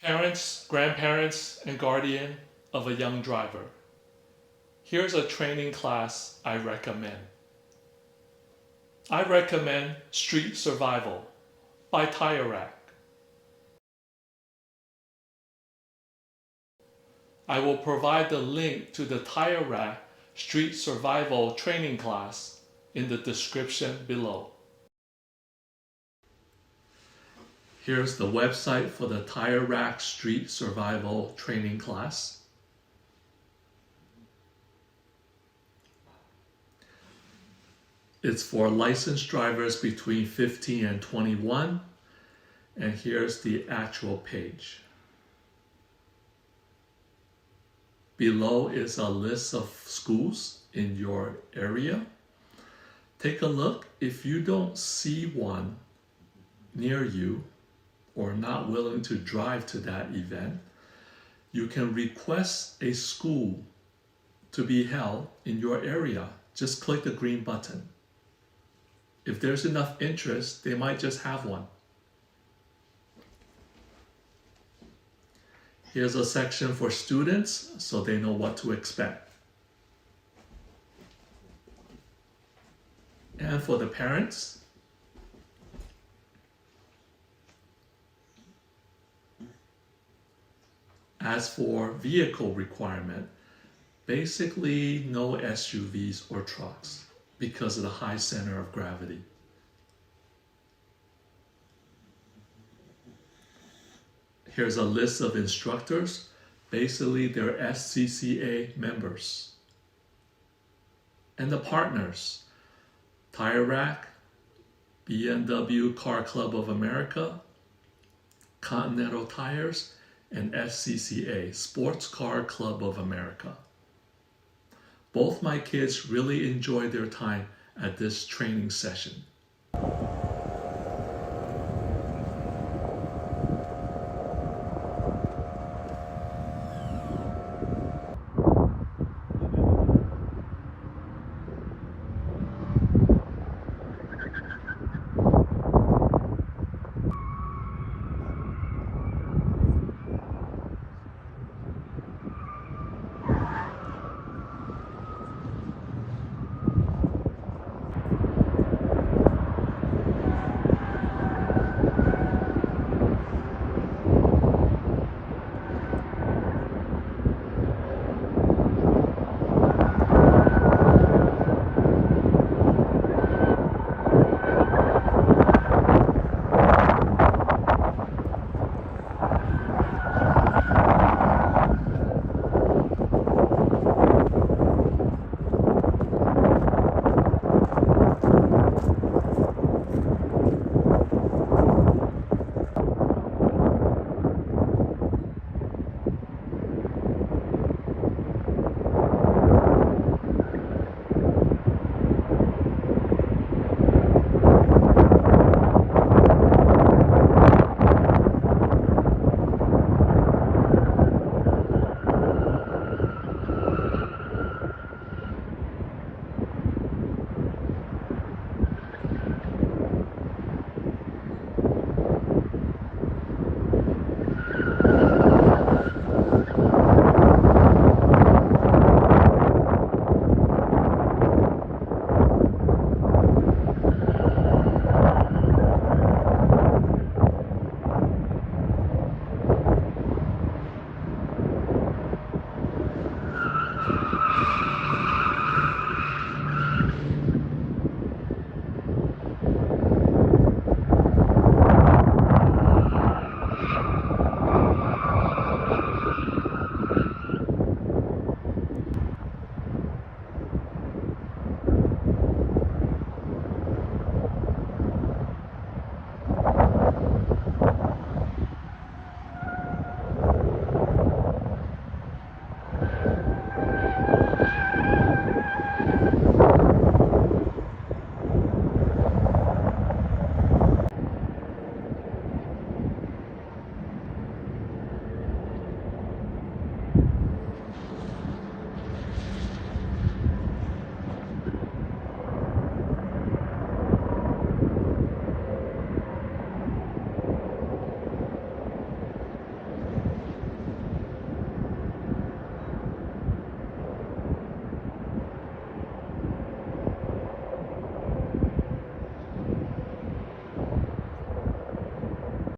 Parents, grandparents, and guardian of a young driver. Here's a training class I recommend. I recommend Street Survival by Tire Rack. I will provide the link to the Tire Rack Street Survival training class in the description below. Here's the website for the Tire Rack Street Survival training class. It's for licensed drivers between 15 and 21. And here's the actual page. Below is a list of schools in your area. Take a look. If you don't see one near you or not willing to drive to that event, you can request a school to be held in your area. Just click the green button. If there's enough interest, they might just have one. Here's a section for students so they know what to expect. And for the parents, as for vehicle requirement, basically no SUVs or trucks because of the high center of gravity. Here's a list of instructors. Basically, they're SCCA members. And the partners, Tire Rack, BMW Car Club of America, Continental Tires, and SCCA, Sports Car Club of America. Both my kids really enjoyed their time at this training session.